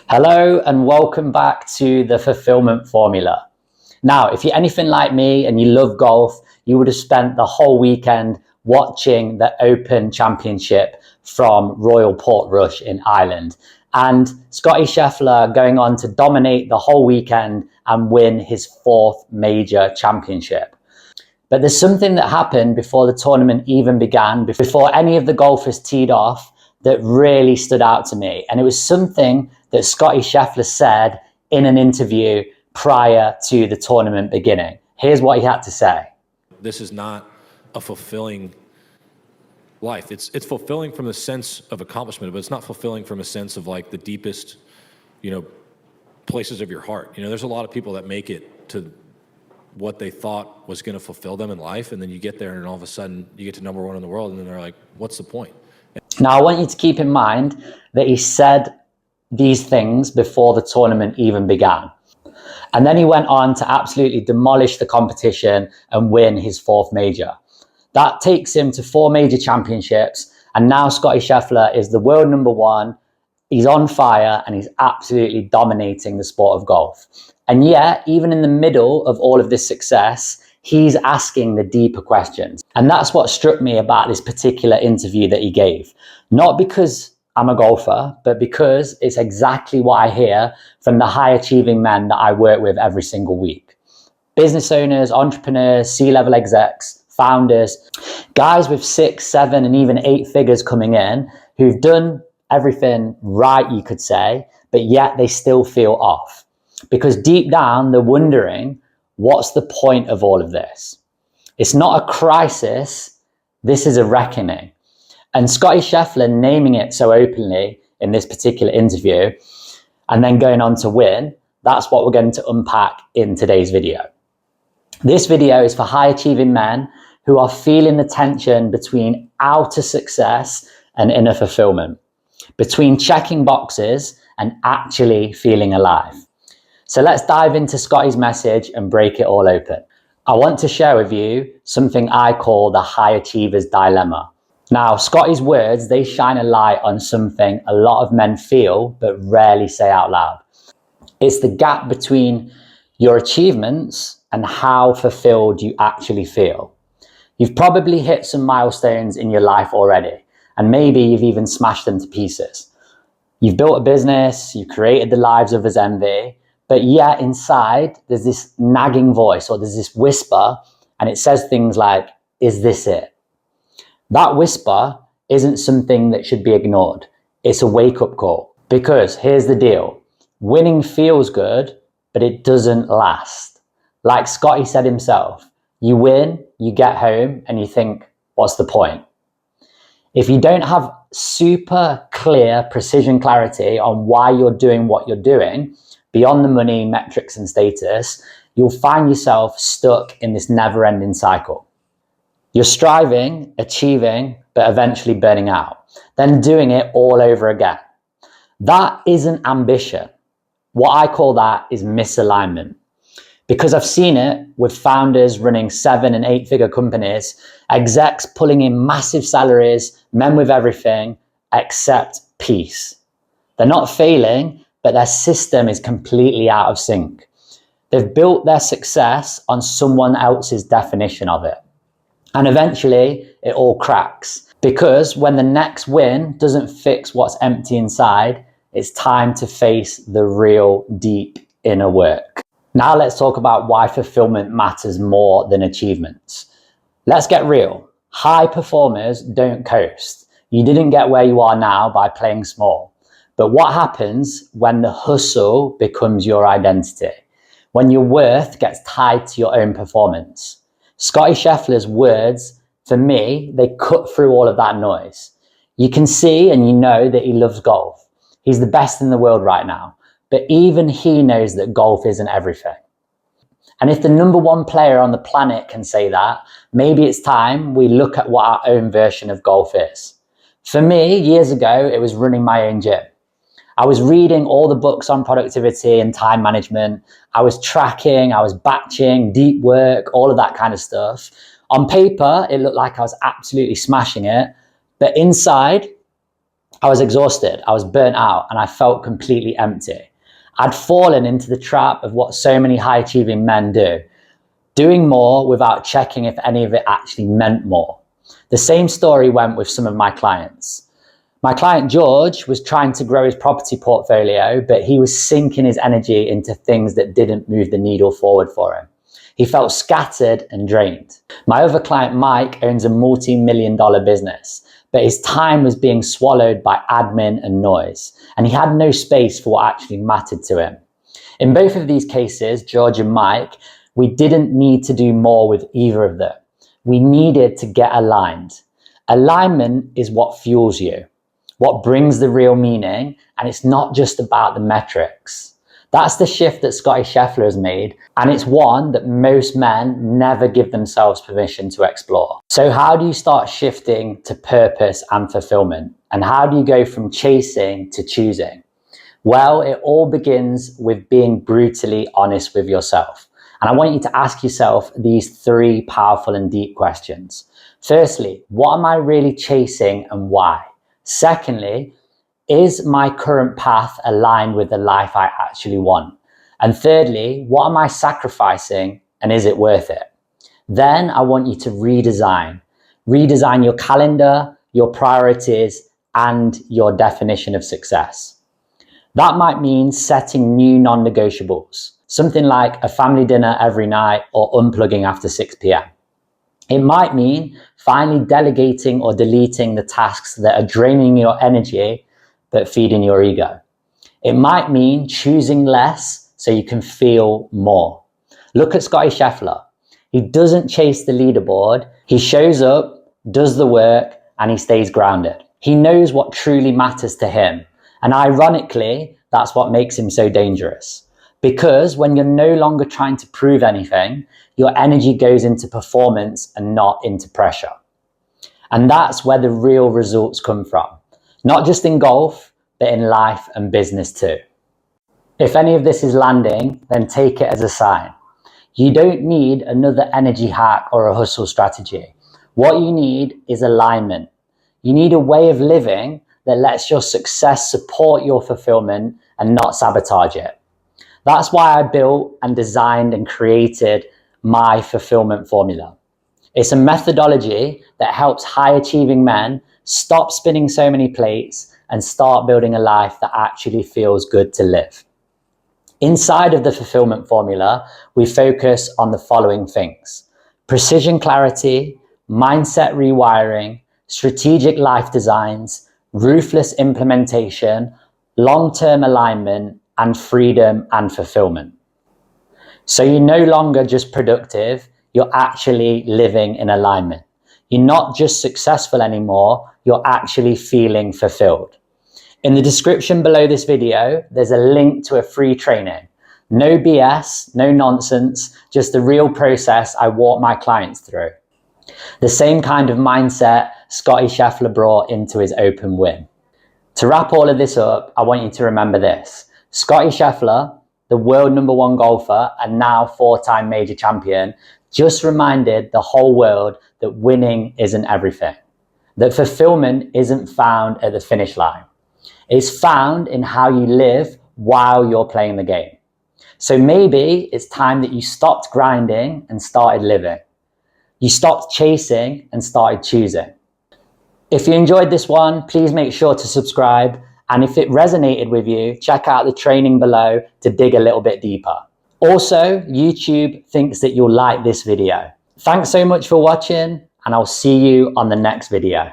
Hello and welcome back to the Fulfilment Formula. Now, if you're anything like me and you love golf, you would have spent the whole weekend watching the Open Championship from Royal Portrush in Ireland. And Scottie Scheffler going on to dominate the whole weekend and win his fourth major championship. But there's something that happened before the tournament even began, before any of the golfers teed off, that really stood out to me. And it was something that Scottie Scheffler said in an interview prior to the tournament beginning. Here's what he had to say. This is not a fulfilling life. It's fulfilling from the sense of accomplishment, but it's not fulfilling from a sense of like the deepest, places of your heart. There's a lot of people that make it to what they thought was going to fulfill them in life, and then you get there and all of a sudden you get to number one in the world, and then they're like, what's the point? Now, I want you to keep in mind that he said these things before the tournament even began. And then he went on to absolutely demolish the competition and win his fourth major. That takes him to 4 major championships. And now Scottie Scheffler is the world number one. He's on fire and he's absolutely dominating the sport of golf. And yet, even in the middle of all of this success, he's asking the deeper questions. And that's what struck me about this particular interview that he gave. Not because I'm a golfer, but because it's exactly what I hear from the high achieving men that I work with every single week. Business owners, entrepreneurs, C-level execs, founders, guys with 6, 7, and even 8 figures coming in who've done everything right, you could say, but yet they still feel off. Because deep down, they're wondering, what's the point of all of this? It's not a crisis, this is a reckoning. And Scottie Scheffler naming it so openly in this particular interview and then going on to win, that's what we're going to unpack in today's video. This video is for high achieving men who are feeling the tension between outer success and inner fulfillment, between checking boxes and actually feeling alive. So let's dive into Scottie's message and break it all open. I want to share with you something I call the high achiever's dilemma. Now, Scottie's words, they shine a light on something a lot of men feel but rarely say out loud. It's the gap between your achievements and how fulfilled you actually feel. You've probably hit some milestones in your life already, and maybe you've even smashed them to pieces. You've built a business, you've created the lives others envy, but yet inside there's this nagging voice or there's this whisper, and it says things like, is this it? That whisper isn't something that should be ignored. It's a wake-up call. Because here's the deal. Winning feels good, but it doesn't last. Like Scottie said himself, you win, you get home, and you think, what's the point? If you don't have super clear precision clarity on why you're doing what you're doing, beyond the money, metrics, and status, you'll find yourself stuck in this never-ending cycle. You're striving, achieving, but eventually burning out, then doing it all over again. That isn't ambition. What I call that is misalignment. Because I've seen it with founders running 7- and 8-figure companies, execs pulling in massive salaries, men with everything except peace. They're not failing, but their system is completely out of sync. They've built their success on someone else's definition of it. And eventually it all cracks, because when the next win doesn't fix what's empty inside, it's time to face the real deep inner work. Now let's talk about why fulfillment matters more than achievements. Let's get real. High performers don't coast. You didn't get where you are now by playing small. But what happens when the hustle becomes your identity? When your worth gets tied to your own performance? Scottie Scheffler's words, for me, they cut through all of that noise. You can see and you know that he loves golf. He's the best in the world right now. But even he knows that golf isn't everything. And if the number one player on the planet can say that, maybe it's time we look at what our own version of golf is. For me, years ago, it was running my own gym. I was reading all the books on productivity and time management. I was tracking, I was batching, deep work, all of that kind of stuff. On paper, it looked like I was absolutely smashing it. But inside, I was exhausted, I was burnt out, and I felt completely empty. I'd fallen into the trap of what so many high achieving men do, doing more without checking if any of it actually meant more. The same story went with some of my clients. My client George was trying to grow his property portfolio, but he was sinking his energy into things that didn't move the needle forward for him. He felt scattered and drained. My other client Mike owns a multi-million-dollar business, but his time was being swallowed by admin and noise, and he had no space for what actually mattered to him. In both of these cases, George and Mike, we didn't need to do more with either of them. We needed to get aligned. Alignment is what fuels you, what brings the real meaning, and it's not just about the metrics. That's the shift that Scottie Scheffler has made, and it's one that most men never give themselves permission to explore. So how do you start shifting to purpose and fulfillment? And how do you go from chasing to choosing? Well, it all begins with being brutally honest with yourself. And I want you to ask yourself these 3 powerful and deep questions. Firstly, what am I really chasing and why? Secondly, is my current path aligned with the life I actually want? And thirdly, what am I sacrificing and is it worth it? Then I want you to redesign your calendar, your priorities, and your definition of success. That might mean setting new non-negotiables, something like a family dinner every night or unplugging after 6 p.m. It might mean finally delegating or deleting the tasks that are draining your energy but feeding your ego. It might mean choosing less so you can feel more. Look at Scottie Scheffler. He doesn't chase the leaderboard. He shows up, does the work, and he stays grounded. He knows what truly matters to him. And ironically, that's what makes him so dangerous. Because when you're no longer trying to prove anything, your energy goes into performance and not into pressure. And that's where the real results come from. Not just in golf, but in life and business too. If any of this is landing, then take it as a sign. You don't need another energy hack or a hustle strategy. What you need is alignment. You need a way of living that lets your success support your fulfillment and not sabotage it. That's why I built and designed and created my Fulfilment Formula. It's a methodology that helps high achieving men stop spinning so many plates and start building a life that actually feels good to live. Inside of the Fulfillment Formula, we focus on the following things: precision clarity, mindset rewiring, strategic life designs, ruthless implementation, long-term alignment, and freedom and fulfillment. So you're no longer just productive, you're actually living in alignment. You're not just successful anymore, you're actually feeling fulfilled. In the description below this video, there's a link to a free training. No BS, no nonsense, just the real process I walk my clients through. The same kind of mindset Scottie Scheffler brought into his Open win. To wrap all of this up, I want you to remember this. Scottie Scheffler, the world #1 golfer and now 4-time major champion, just reminded the whole world that winning isn't everything. That fulfillment isn't found at the finish line. It's found in how you live while you're playing the game. So maybe it's time that you stopped grinding and started living. You stopped chasing and started choosing. If you enjoyed this one, please make sure to subscribe. And if it resonated with you, check out the training below to dig a little bit deeper. Also, YouTube thinks that you'll like this video. Thanks so much for watching, and I'll see you on the next video.